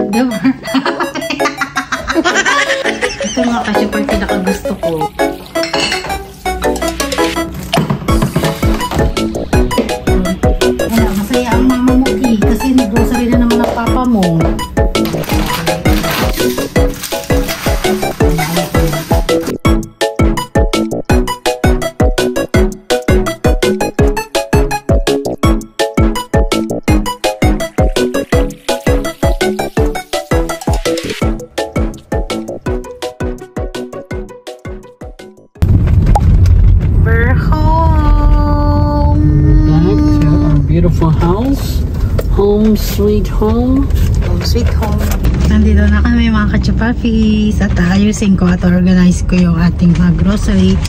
Diba? Ito nga kasi pa yung pinakagusto ko. Wala, masaya ang mama mo kasi nag-grocery na naman ang papa mo. Beautiful house. Home sweet home. Home sweet home. Nandito na kami mga kachupapis at ayusin ko at organize ko yung ating mga grocery.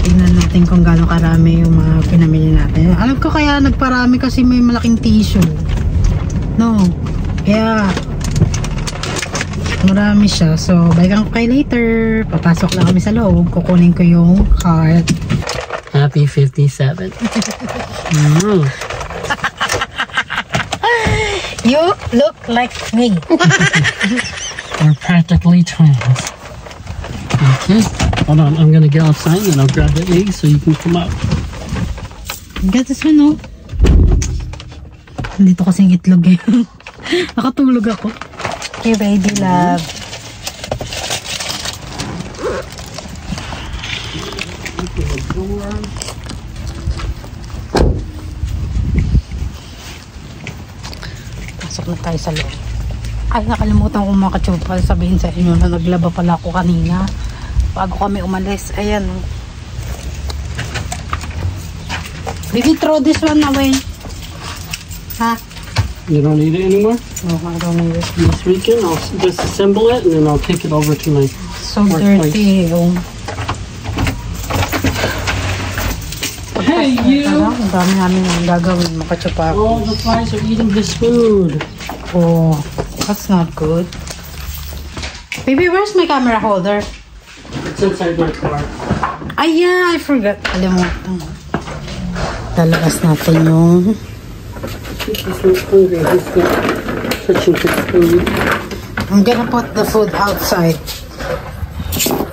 Tingnan natin kung gaano karami yung mga pinamili natin. Alam ko kaya nagparami kasi may malaking tissue. No. Kaya marami siya. So, balikan ko kayo later. Papasok lang kami sa loob. Kukunin ko yung card. Happy 57. You look like me. We're practically twins. Okay. Hold on. I'm gonna get outside and I'll grab the egg so you can come up. Get this one, no? Nandito kasing itlog eh. Nakatulog ako. Okay, baby love. Pasok na tayo sa loob. Ay, nakalimutan ko mga kachupal sabihin sa inyo na naglaba pala ako kanina bago kami umalis. Ayan. Baby, throw this one away. Ha? You don't need it anymore? No, I don't need it. This weekend, I'll disassemble it and then I'll take it over to my so dirty. Hey, you! Ang dami namin yung gagawin, makachupapis. All the flies are eating this food. Oh, that's not good. Baby, where's my camera holder? It's inside my car. Ay, yeah, I forgot. Kalimutan. Lalabas natin yung... He's so hungry. He's not touching his food. I'm gonna put the food outside.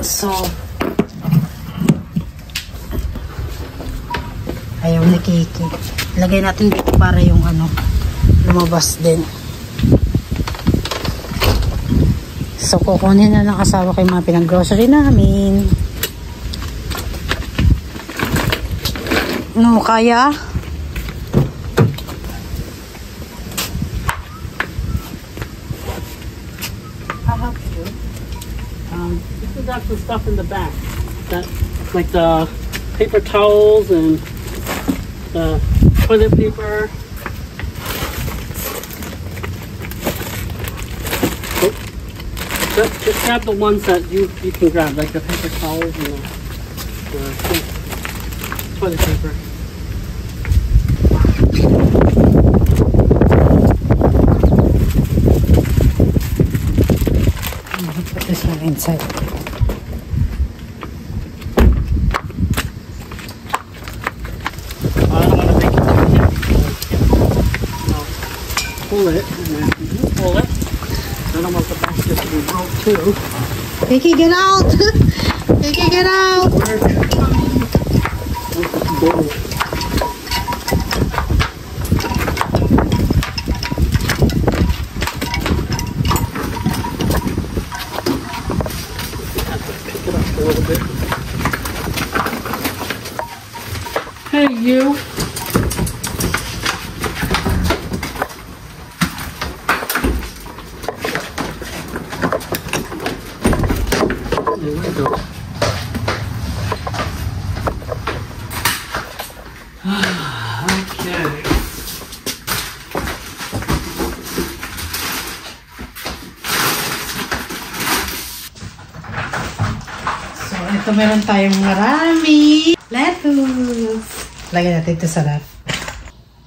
So... Ayaw ni Kiki. Lagay natin dito para yung ano, lumabas din. So, kukunin na ng asawa ko yung mga pinag-grocery namin. No, kaya? How help you? This is got some stuff in the back. That, like the paper towels and the toilet paper. Oh. Just grab the ones that you can grab, like the paper towels and the toilet paper. Put this one inside. Pull it, and then you pull it. I don't want the basket to be broke too. Kiki, get out! Kiki, get out! Pick it up a little bit. Hey, you! There we go. Okay. So, ito meron tayong marami. Lettuce. Lagay natin ito sa ref.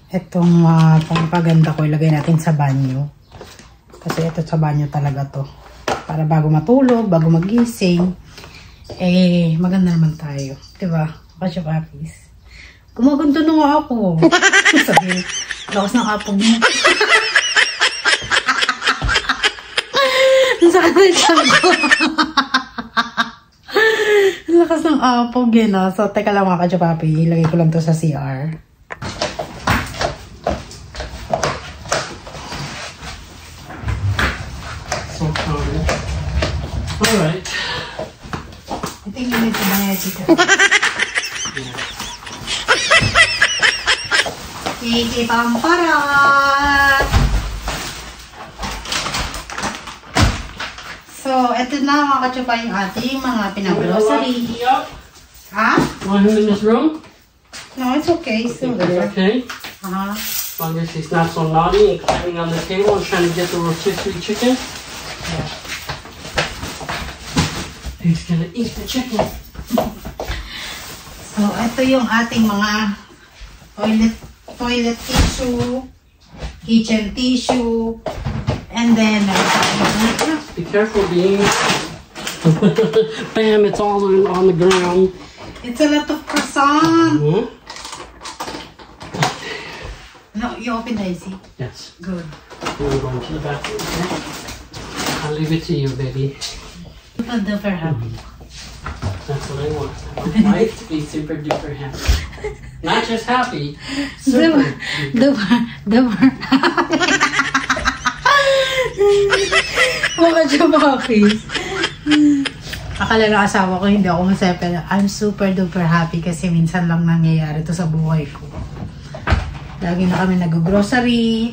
Itong pangpaganda ko, ilagay natin sa banyo. Kasi ito sa banyo talaga to. Para bago matulog, bago magising, eh, maganda naman tayo. Diba? Kachupapis. Gumaganda na nga ako. Sabi, lakas ng apog mo. Sumasakit na yung tiyan ko. Lakas ng apog yun, no? So, teka lang mga kachupapi. Ilagay ko lang to sa CR. So cold. Alright. Ito yung ganito na yan dito. Kiki Pampara! So, ito na mga kachupa yung ating mga pinag-grocery. Ha? Want him in this room? No, it's okay. It's still there. Okay. Uh-huh. As long as he's not so naughty and climbing on the table and trying to get the rotisserie chicken. Yeah. He's gonna eat the chicken. So, ito yung ating mga toilet tissue, kitchen tissue, and then, Be careful, Dean. Bam, it's all on the ground. it's a lot of croissant. Hmm? No, you open Daisy. Yes. Good. We're going to the bathroom. Okay? I'll leave it to you, baby. Super happy. That's what I want. I want my wife to be super duper happy. Not just happy, super Super Mga chupapis. Akala ng asawa ko hindi ako masaya, pero I'm super duper happy kasi minsan lang nangyayari to sa buhay ko. Lagi na kami nag-grocery.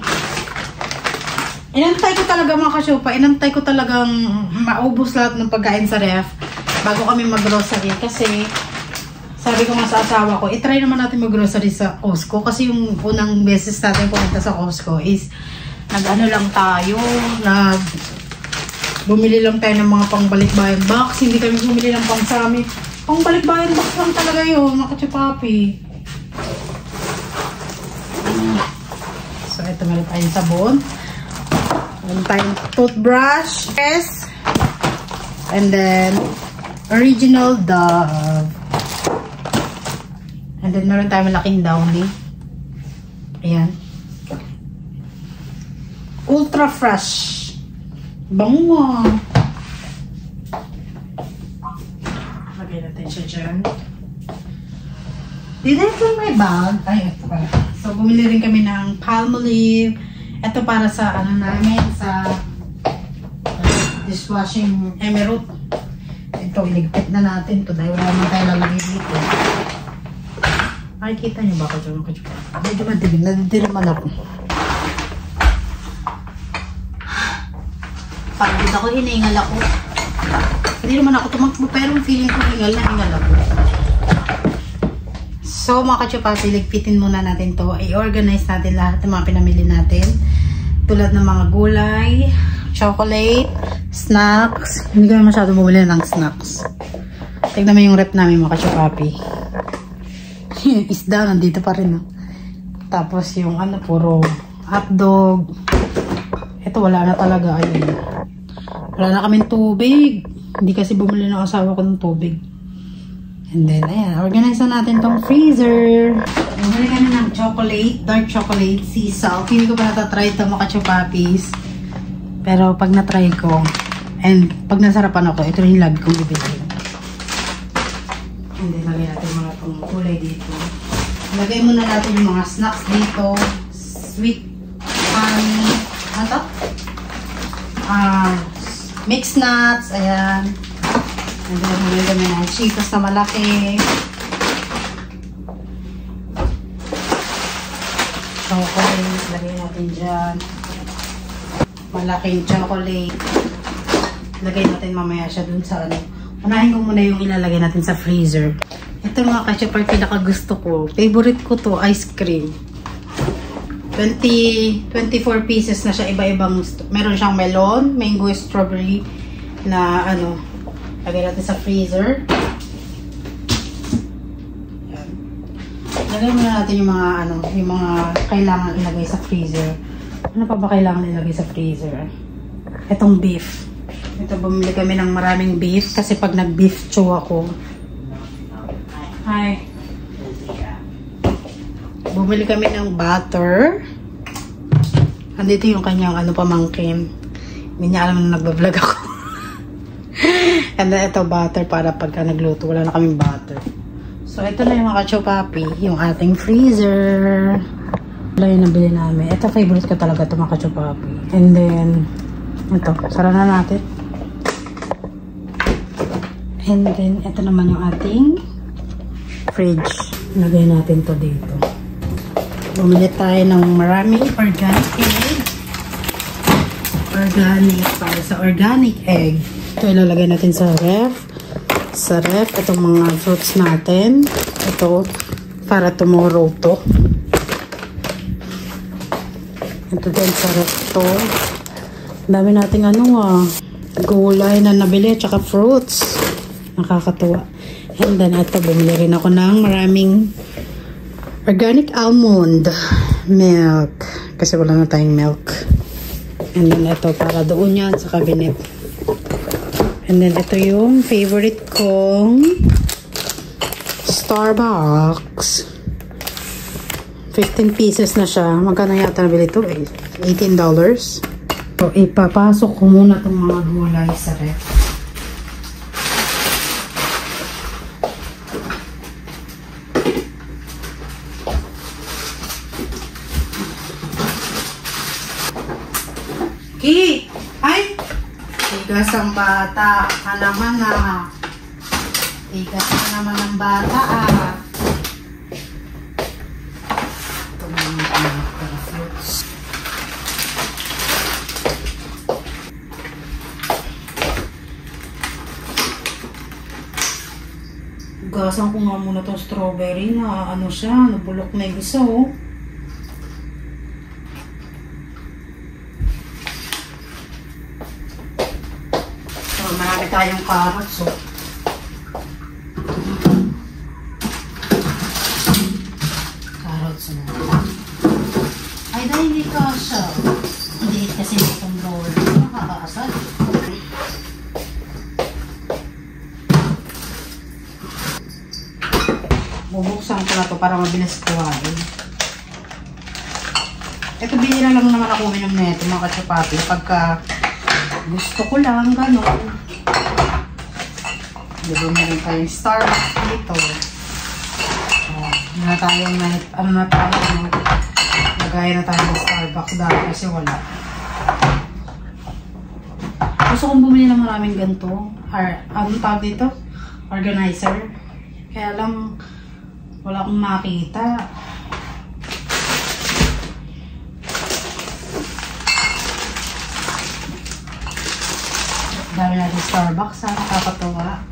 Inantay ko talaga mga kasyupa, inantay ko talagang maubos lahat ng pagkain sa ref bago kami mag-grocery kasi sabi ko nga sa asawa ko, itry naman natin mag-grocery sa Costco kasi yung unang beses natin pumunta sa Costco is nag-ano lang tayo, bumili lang tayo ng mga pangbalikbayan box, hindi kami bumili ng pangsami. Pangbalikbayan box lang talaga yun, mga kachupapi. So, ito meron tayong sabon. Meron tayong toothbrush. Yes. And then, original Dove. And then, meron tayong malaking Downy. Ayan. Ultra fresh. Bango. Lagay natin siya dyan. Did I fill my bag? Ay, ito pala. So, bumili rin kami ng Palmolive. Ito para sa, ano namin, sa dishwashing emerald. Ito, iligpit na natin ito dahil wala naman tayo lalagay dito. Makikita niyo ba ako dyan? Medyo madilim. Nadidiliman ako. Pagod ako, hiningal ako. Hindi naman ako tumakbo, pero feeling ko hingal ako. So, mga kachupapi, ligpitin muna natin to. I-organize natin lahat ng mga pinamili natin. Tulad ng mga gulay, chocolate, snacks. Hindi kami masyado bumili ng snacks. Tignan mo yung rep namin, mga kachupapi. Yung isda, nandito pa rin. No? Tapos yung ano, puro hotdog. Ito, wala na talaga. Ayun. Wala na kaming tubig. Hindi kasi bumili ng asawa ko ng tubig. And then, ayan, organize na natin tong freezer. Bumili kami ng chocolate, dark chocolate, sea salt. Hindi ko pa natatry ito mga chupapis. Pero pag natry ko, and pag nasarapan ako, ito rin yung lagi kong bibili. And then, lagay natin mga pang kulay dito. Lagay muna natin yung mga snacks dito. Sweet honey. Ano to? Mixed nuts. Ayan. And then, bumili kami ng Cheetos na malaki. Chocolate. Lagay natin dyan. Malaking chocolate. Lagay natin mamaya siya dun sa ano. Unahin ko muna yung ilalagay natin sa freezer. Ito mga ka-chopper, pinaka gusto ko. Favorite ko to, ice cream. 24 pieces na siya. Iba-ibang. Meron siyang melon, mango, strawberry na ano. Lagay natin sa freezer. Yan. Lagay muna natin yung mga ano, yung mga kailangan ilagay sa freezer. Ano pa ba kailangan ilagay sa freezer? Itong beef. Ito, bumili kami ng maraming beef kasi pag nag-beef chew ako. Hi. Bumili kami ng butter. Andito yung kanyang ano, pamangkin. Hindi niya alam na nagbablog ako. And then ito butter para pagka nagluto. Wala na kaming butter. So ito na yung mga kachopapi. Yung ating freezer. Wala yung nabili namin. Ito favorite ko talaga ito mga kachopapi. And then ito. Sara na natin. And then ito naman yung ating fridge. Lagay natin to dito. Bumili tayo ng maraming organic egg. Organic. Para sa organic egg. Ito ilalagay natin sa ref. Sa ref. Itong mga fruits natin. Ito. Para tomorrow to. Ito din sa ref to. Dami nating gulay na nabili. Tsaka fruits. Nakakatuwa. And then ito. Bumili rin ako ng maraming organic almond milk. Kasi wala na tayong milk. And then ito para doon yan sa cabinet. And then ito yung favorite kong Starbucks. 15 pieces na siya. Magkano yata nabili ito? $18. So ipapasok ko muna itong mga gulay sa ref. Okay. Ay! Tigas ang bata. Naman Tigas na naman ang bata Ito mga fruits. Gasan ko nga muna itong strawberry na siya. Nabulok na yung isa Marami tayong carrots Carrots na. Ay, dahil hindi kasha. Hindi kasi itong roll. Nakakaasal. Bubuksan ko na ito para mabilis kuhain. Ito bihira lang naman ako uminom na ito mga kachopapi. Pagka gusto ko lang, gano'n. Diba meron tayong Starbucks dito. Na tayong nagaya na tayo ng Starbucks dahil kasi wala. Gusto kong bumili ng maraming ganito. Anong tawag dito? Organizer. Kaya lang, wala akong makita. Dami natin Starbucks nakakatawa.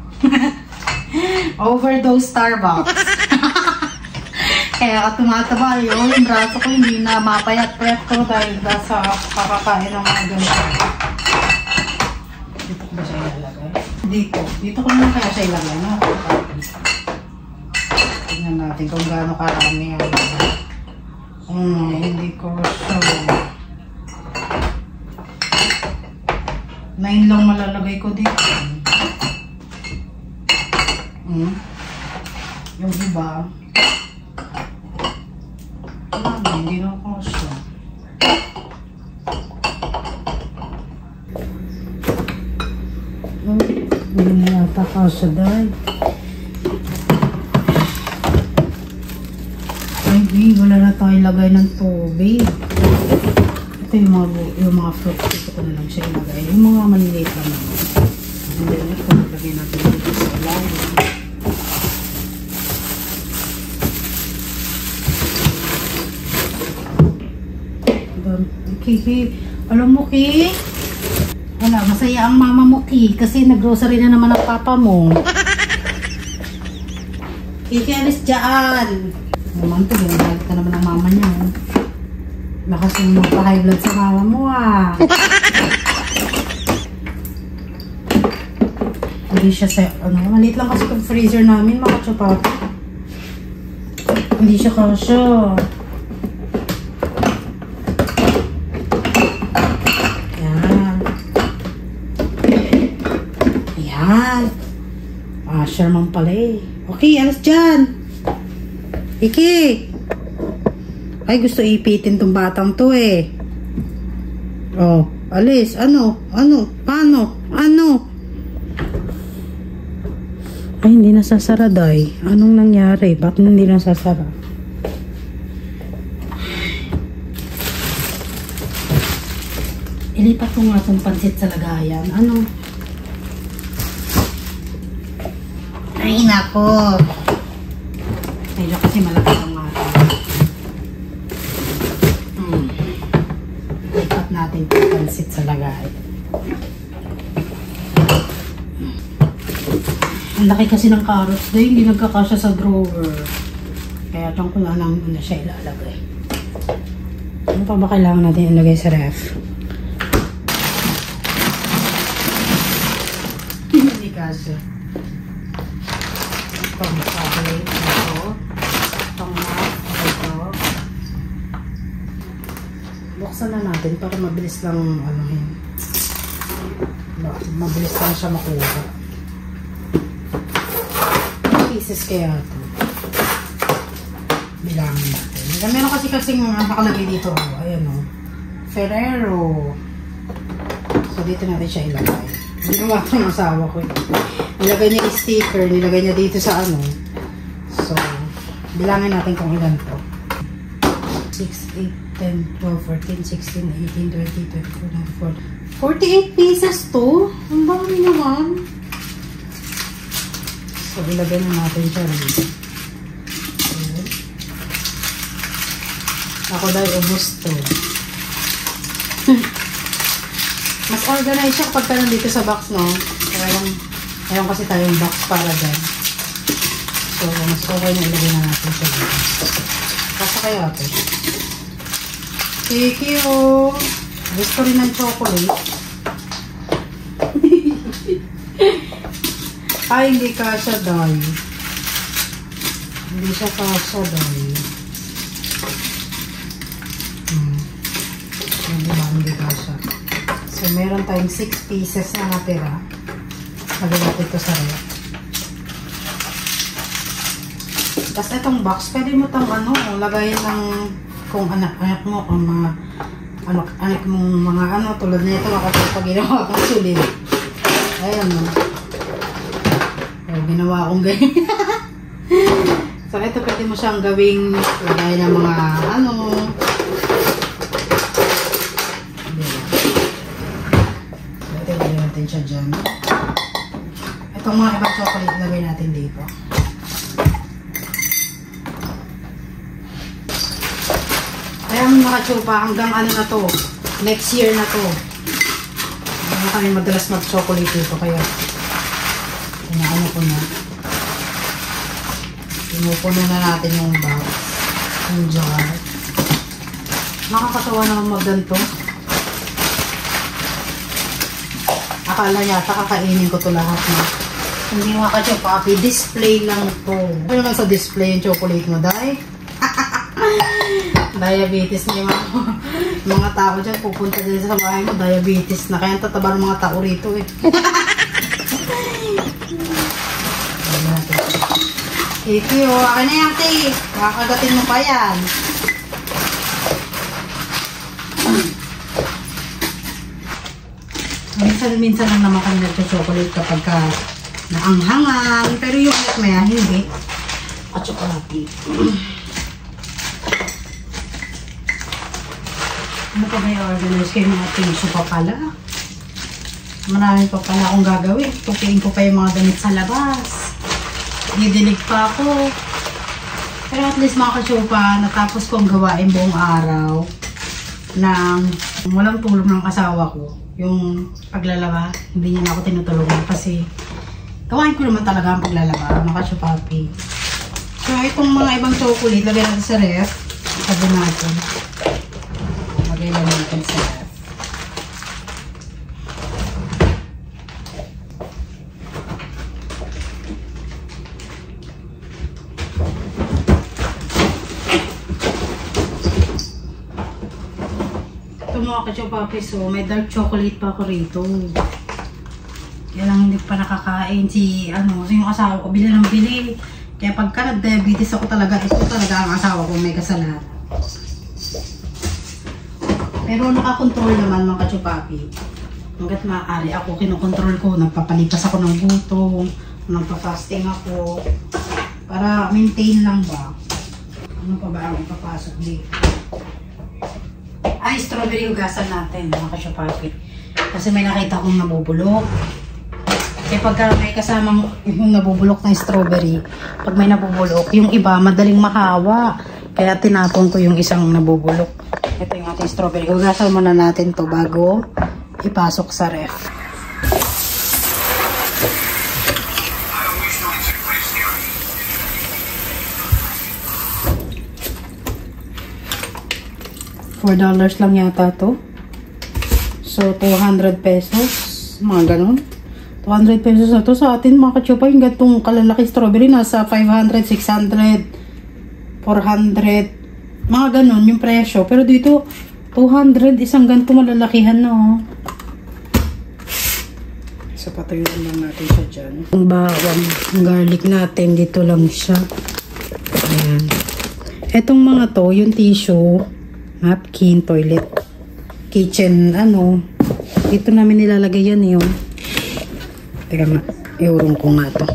Overdose Starbucks. Kaya tumataba yung braso ko hindi na mapayat-payat ko dahil sa kakakain ng mga ganito. Dito ko ba siya ilalagay? Dito ko naman kaya siya ilagay. No? Tingnan natin kung gaano karami yan. Hindi ko sure. 9 lang malalagay ko dito. Yung iba, hindi na ako siya. Hindi na yata kasya dahil. Ay, wala na tayo lagay ng tubig. Ito yung mga fruits. Dito ko na lang siya ilagay. Yung mga maliliit lang naman. And then ito, lagay natin dito sa ilalim. Kiki, alam mo Ki? Wala, masaya ang mama mo Ki. Kasi nag-grocery na naman ang papa mo. Kiki, alis dyan. Naman to, ginagalit ka naman ang mama niya. Lakas yung magpa-high blood sa mama mo Hindi siya maliit lang kasi itong freezer namin mga kachopapi. Hindi siya kasya. Sherman pala Okay, alas dyan. Iki. Ay, gusto ipitin tong batang to Oh, alis. Paano? Ay, hindi nasasara, Day. Anong nangyari? Ba't hindi nasasara? Ilipat ko nga itong pansit sa lagayan. Ano? Ay, nako. Medyo kasi malaki ang mata. Ilipat natin itong pansit sa lagayan. Ang laki kasi ng carrots dahil hindi nagkakasya sa drawer. Kaya itong ko lang na siya ilalagay. Ano pa ba kailangan natin ilagay sa ref? Hindi kasya. Itong chocolate ito. Itong nut ito. Buksan na natin para mabilis lang mabilis lang siya makuha. Pieces kaya ito. Bilangin natin. Meron kasi nakalagay dito. Ayan o. Ferrero. So, dito natin siya ilagay. Ginawa ko ng asawa ko. Nilagay niya yung sticker. Nilagay niya dito sa ano. So, bilangin natin kung ilan to. 6, 8, 10, 12, 14, 16, 18, 20, 24, 48 pieces to. Ang dami naman. So, ilagay na natin siya rin. Ako dahil ubos to. Mas organize siya kapag nandito sa box, no? Mayroon kasi tayong box para dyan. So, mas okay na ilagay na natin siya dito. Kasa kaya ito. Thank you! Gusto rin ng chocolate. Ay, hindi kasya, Day. Hindi siya kasya, Day. Hindi kasya. So, meron tayong 6 pieces na natira. Lagyan natin ito sa ref. Tapos itong box, pwede mo itong lagayin ng kung anak mo, kung mga anak mong mga tulad na ito, pag ginawa kong sulit. Ayan mo. Ginawa akong ganyan. So, ito pwede mo siyang gawing lagay ng mga ito lagay natin siya dyan. Itong mga ibang chocolate lagay natin dito. Kaya mga chupa, hanggang na to, next year na to. Hindi kami madalas mag-chocolate dito, kaya ko na. Pinupuno na natin yung box. Yung jar. Nakakatawa naman magganto. Akala yata kakainin ko to lahat na. Hindi mga ka-chopapi. Display lang to. Ano lang sa display yung chocolate mo, Day? Diabetes na yung mga tao dyan. Pupunta dyan sa bahay mo. Diabetes na. Kaya tataba ng mga tao rito eh. Thank you. Akin na yan, Tay. Makakagatin mo pa yan. Minsan lang naman kami nagcho-chocolate kapag naanghangan. Pero yung maya, hindi. At chocolate. Ano pa may organize kayo mga tissue pa pala? Marami pa pala akong gagawin. Tukiin ko pa yung mga gamit sa labas. Didilig pa ako. Pero at least mga kachupa, natapos kong gawain buong araw ng walang tulong ng asawa ko. Yung paglalaba, hindi niya na ako tinutulungan kasi gawain ko naman talaga ang paglalaba, mga kachupapi. So, itong mga ibang chocolate, lagay natin sa ref. Sabi natin. Lagay lang natin sa ref. Mga kachopapi, so may dark chocolate pa ako rito. Kaya lang hindi pa nakakain si yung asawa ko, bili ng bili. Kaya pagka nag-diabetes ako talaga, ito talaga ang asawa ko may kasalanan. Pero nakakontrol naman mga kachopapi. Hanggat maaari ako, kinokontrol ko, nagpapalipas ako ng gutom, Nagpa-fasting ako. Para maintain lang ba? Ano pa ba ang ipapasok dito? Ay, strawberry hugasan natin, mga kasyopapit. Kasi may nakita akong nabubulok. Kaya pagka may kasamang yung nabubulok na strawberry, pag may nabubulok, yung iba madaling mahawa. Kaya tinapon ko yung isang nabubulok. Ito yung ating strawberry. Hugasan muna natin to bago ipasok sa ref. $4 lang yata to. So, 200 pesos. Mga ganun. 200 pesos na to. Sa atin, mga kachupa, yung gatong kalalaki strawberry, nasa 500, 600, 400. Mga ganun yung presyo. Pero dito, 200. Isang ganito malalakihan na, oh. So, patayuan lang natin siya dyan. Ang bawang, ang garlic natin, dito lang siya. Ayan. Etong mga to, yung tissue, napkin, toilet, kitchen, ano, dito namin nilalagay yan yun. Teka nga, iurong ko nga to.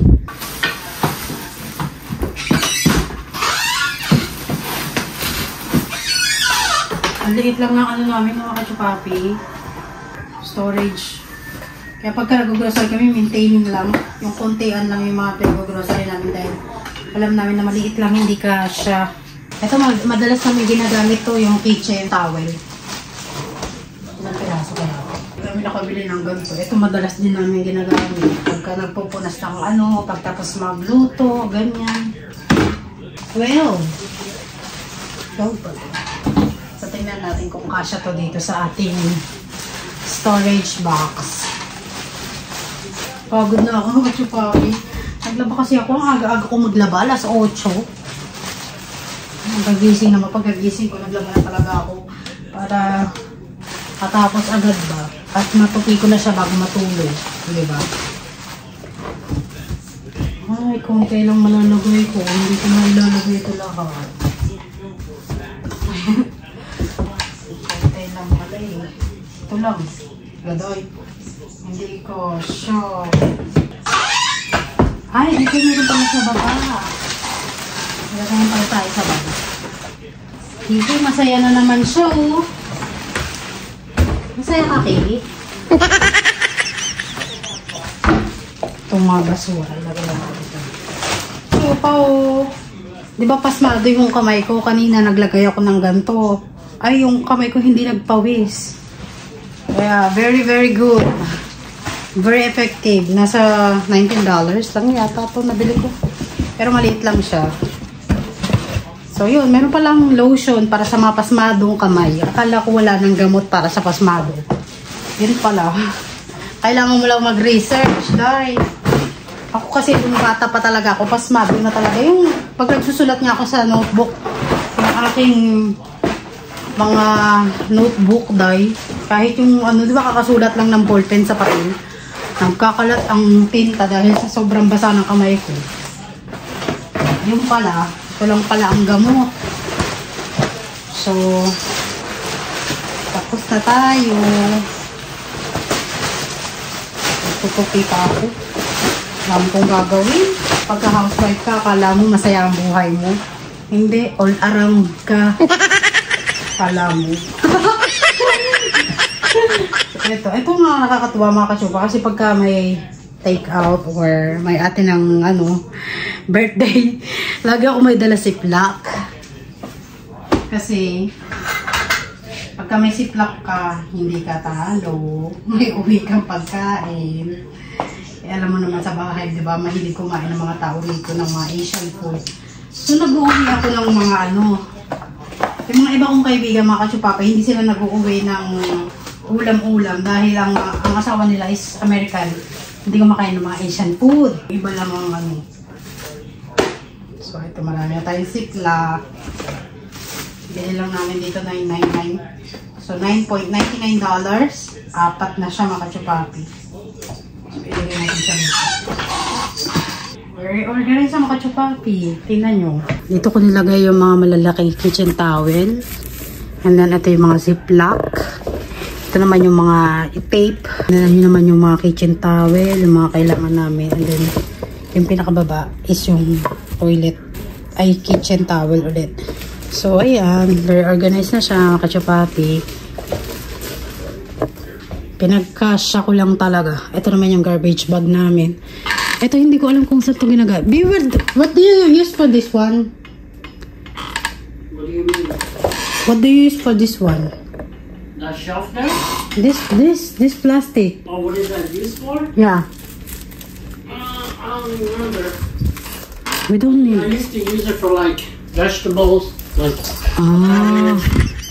Ang liit lang ng ano namin, mga kachupapi. Storage. Kaya pagka nag-grocery kami, maintaining lang. Yung kontian lang yung mga nag-grocery namin dahil alam namin na maliit lang, hindi ka siya. Ito, madalas namin ginagamit to, yung kitchen towel. Ilang piraso kaya ako. Kami nakabili ng ganito. Ito, madalas din namin ginagamit. Pagka nagpupunas ng ano, pagtapos magluto, ganyan. Well, so, tingnan natin kung kasya to dito sa ating storage box. Pagod na ako, kachupapi. Naglaba kasi ako, ang aga-aga ko maglaba, alas 8. Paggising naman, pagkagising ko, naglaba na talaga ako para katapos agad ba at matupi ko na siya bago matulog, diba? Ay, konti lang malalagay ko, hindi ko na ilalagay ito lahat. Konti lang pala eh. Ito lang, gadoy, hindi ko sure. Ay, dito meron pala sa baba. Lagayan pala tayo sa baba. Dito, masaya na naman siya, oh. Masaya ka, Kay? Itong mga basura, lagayan ko dito. So, pa, oh. Di ba pasmado yung kamay ko? Kanina naglagay ako ng ganito. Ay, yung kamay ko hindi nagpawis. Kaya, very, very good. Very effective. Nasa $19 lang yata ito nabili ko. Pero maliit lang siya. So yun, meron palang lotion para sa mga pasmadong kamay. Akala ko wala ng gamot para sa pasmado. Yun pala. Kailangan mo lang mag-research, dahil ako kasi yung bata pa talaga ako, pasmado na talaga. Yung pag nagsusulat nga ako sa notebook, yung aking mga notebook, dahil kahit yung ano, di ba kakasulat lang ng ballpen sa papel, nagkakalat ang tinta dahil sa sobrang basa ng kamay ko. Yung pala, ito lang pala ang gamot. So, tapos na tayo. Tutupi pa ako. Alam kong gagawin. Pagka housewife ka, akala mo masaya ang buhay mo. Hindi, all around ka. Akala mo. Ito nga nakakatuwa mga kachupa. Kasi pagka may take out or may atin ng ano, birthday, lagi ako may dala ziplock. Kasi pagka may ziplock ka, hindi ka talo, may uwi kang pagkain. Eh, alam mo naman sa bahay, di ba, mahilig kumain ng mga tao rito ng mga Asian food. So nag-uwi ako ng mga ano, yung mga iba kong kaibigan, mga katsupapa, hindi sila nag-uwi ng ulam-ulam dahil ang asawa nila is American. Hindi kumakain ng mga Asian food. Iba lang ang ano. So, ito marami na tayong ziplock. Bili lang namin dito $9.99. So, $9.99. Apat na siya mga kachupapi. So, ilagay natin siya dito. Ordering sa mga kachupapi. Tingnan nyo. Dito ko nilagay yung mga malalaking kitchen towel. And then, ito yung mga ziplock. Ito naman yung mga tape. Ito naman yung mga kitchen towel, yung mga kailangan namin. And then, Yung pinakababa is yung toilet. Ay, kitchen towel ulit. So, ayan. Very organized na siya, kachapati. Pinagkasya ko lang talaga. Ito naman yung garbage bag namin. Ito, hindi ko alam kung saan ito ginagamit. Beware, what do you use for this one? What do you mean? What do you use for this one? The shelf there? This plastic. Oh, what is that used for? Yeah. I don't remember. We don't I need. used to use it for like vegetables, like Ah.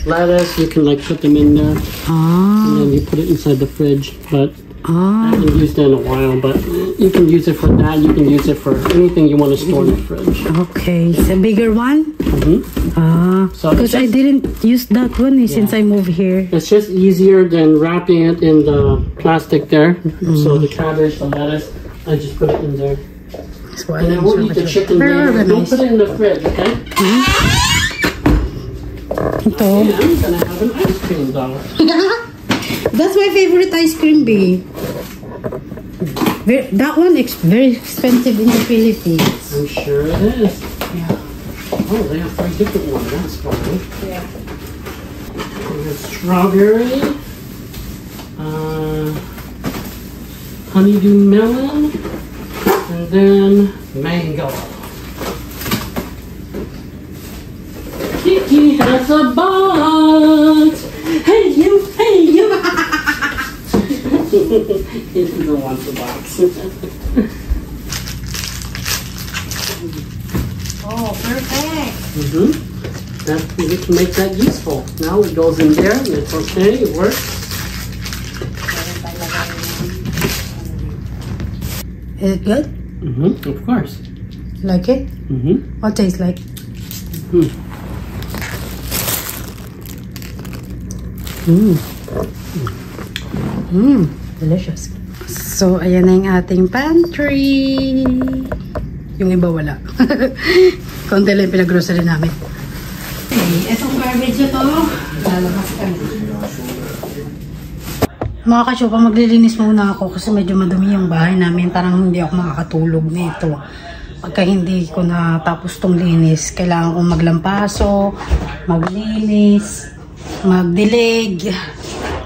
lettuce. You can like put them in there, and then you put it inside the fridge. But I haven't used it in a while. But you can use it for that. You can use it for anything you want to store in the fridge. Okay. The bigger one? So Because I didn't use that one since I moved here. it's just easier than wrapping it in the plastic there. So the cabbage, the lettuce, I just put it in there. So, And then we'll eat the chicken later. Don't put it in the fridge, okay? Ito. Yeah, I'm gonna have an ice cream though. That's my favorite ice cream, B. That one is very expensive in the Philippines. I'm sure it is. Yeah. Oh, they have 3 different ones. That's fine. Yeah. We have strawberry, honeydew melon, and then mango. Kiki has a box. Hey you, hey you. He doesn't want the box. Oh, perfect. That we can make that useful. Now it goes in there and it's okay. It works. Is it good? Of course. Like it? What tastes like? Delicious. So, ayan na yung ating pantry. Yung iba wala. Konti lang yung pinag-grocery namin. Okay, etong garbage na to, lalabas kami. Mga kasyupa, maglilinis muna ako kasi medyo madumi yung bahay namin. Parang hindi ako makakatulog nito. Pagka hindi ko na tapos tong linis, kailangan kong maglampaso, maglinis, magdilig,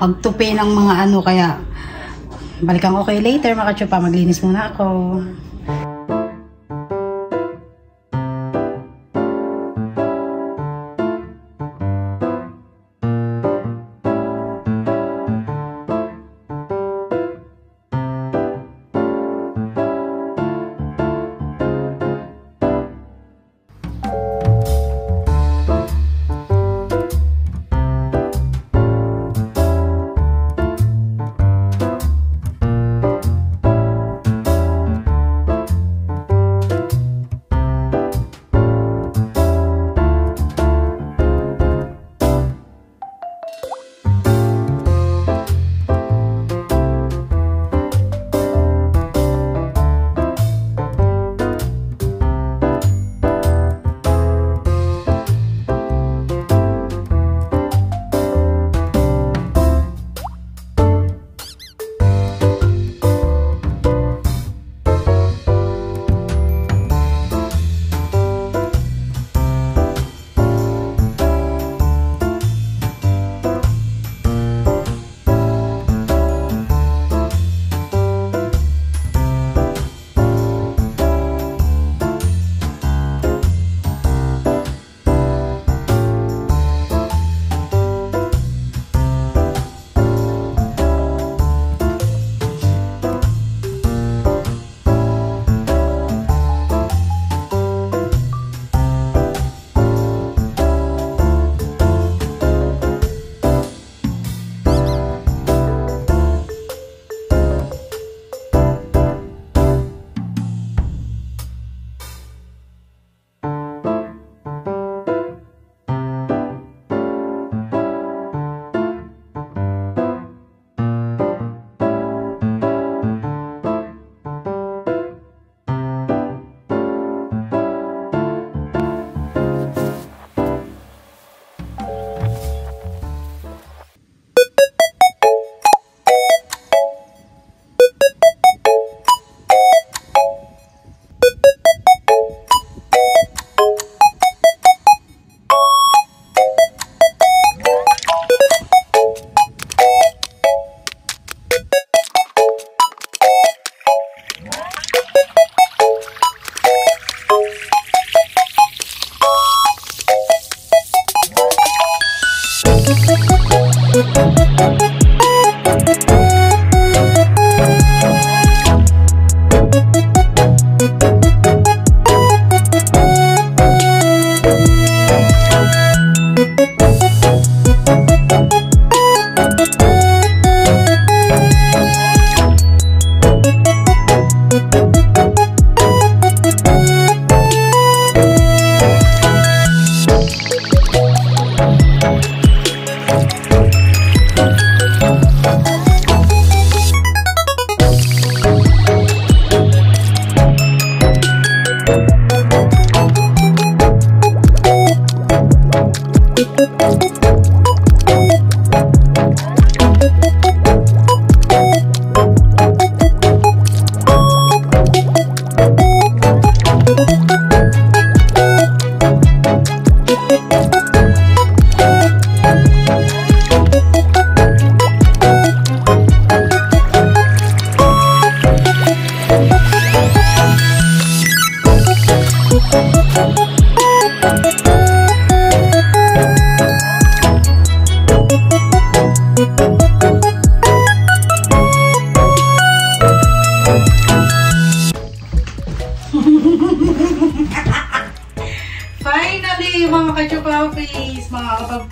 magtupi ng mga ano. Kaya, balikan ko kayo later mga kasyupa. Maglinis muna ako.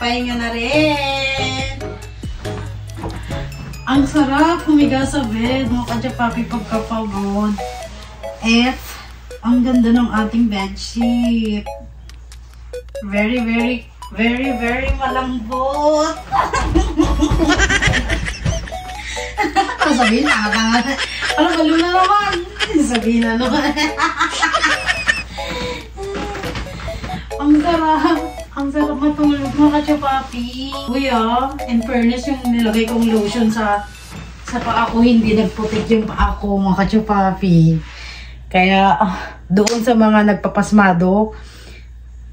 pahinga na rin. Ang sarap humiga sa bed, mga ka-Japapi, pagkapagod. At ang ganda ng ating bedsheet. Very, very, very, very malambot. Sabihin na ka. Alam, malo na naman. Sabihin na naman. Ang sarap. Ang sarap matulog, mga ka-Japapi. Kuya, in fairness, yung nilagay kong lotion sa paa ko, hindi nagputik yung paa ko, mga ka-Japapi. Kaya, doon sa mga nagpapasmado,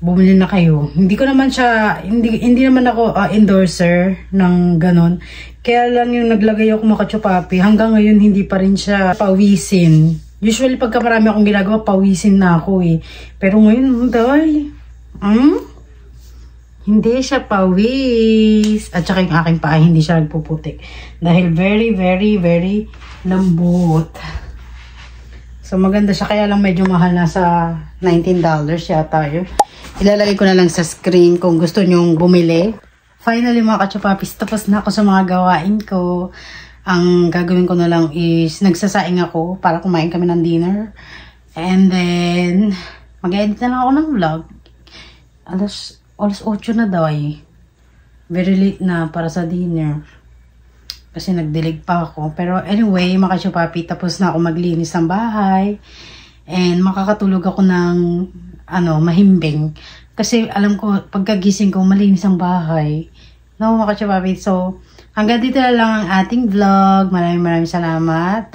bumili na kayo. Hindi ko naman siya, hindi naman ako endorser ng ganon. Kaya lang yung naglagay ako, mga ka-Japapi, hanggang ngayon hindi pa rin siya pawisin. Usually, pagka marami akong ginagawa, pawisin na ako eh. Pero ngayon, dahil, hindi siya pawis. At saka yung aking paa, hindi siya nagpuputik. Dahil very, very, very lambot. So, maganda siya. Kaya lang medyo mahal na sa $19 yata yun. Ilalagay ko na lang sa screen kung gusto nyong bumili. Finally, mga ka-Chapapis, tapos na ako sa mga gawain ko. Ang gagawin ko na lang is nagsasaing ako para kumain kami ng dinner. And then, mag-edit na lang ako ng vlog. Alas 8 na daw eh. Very late na para sa dinner. Kasi nagdilig pa ako. Pero anyway, mga ka-Chapapis, tapos na ako maglinis ng bahay. And makakatulog ako ng mahimbing. Kasi alam ko, pagkagising ko, malinis ang bahay. No, mga ka-Chapapis. So, hanggang dito na lang ang ating vlog. Maraming salamat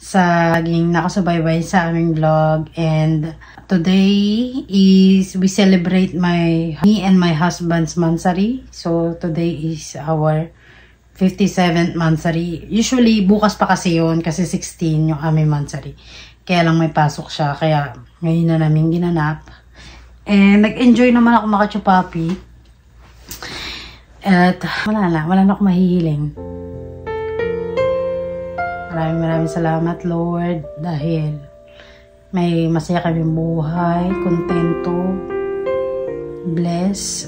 sa laging nakasubaybay sa aming vlog. And today is we celebrate me and my husband's mansari. So today is our 57th mansari. Usually bukas pa kasi yun kasi 16 yung aming mansari. Kaya lang may pasok siya. Kaya ngayon na namin ginanap. And nag-enjoy naman ako, mga ka-Chapapis. At wala na ako mahihiling. Maraming salamat, Lord, dahil may masaya kaming buhay, kontento, bless.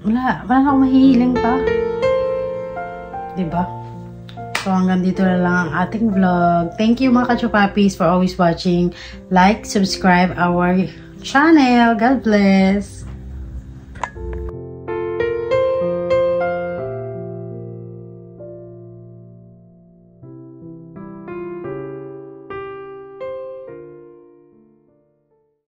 Wala na akong mahihiling pa. Diba? So, hanggang dito na lang ang ating vlog. Thank you, mga ka-Chapapis, for always watching. Like, subscribe our channel. God bless!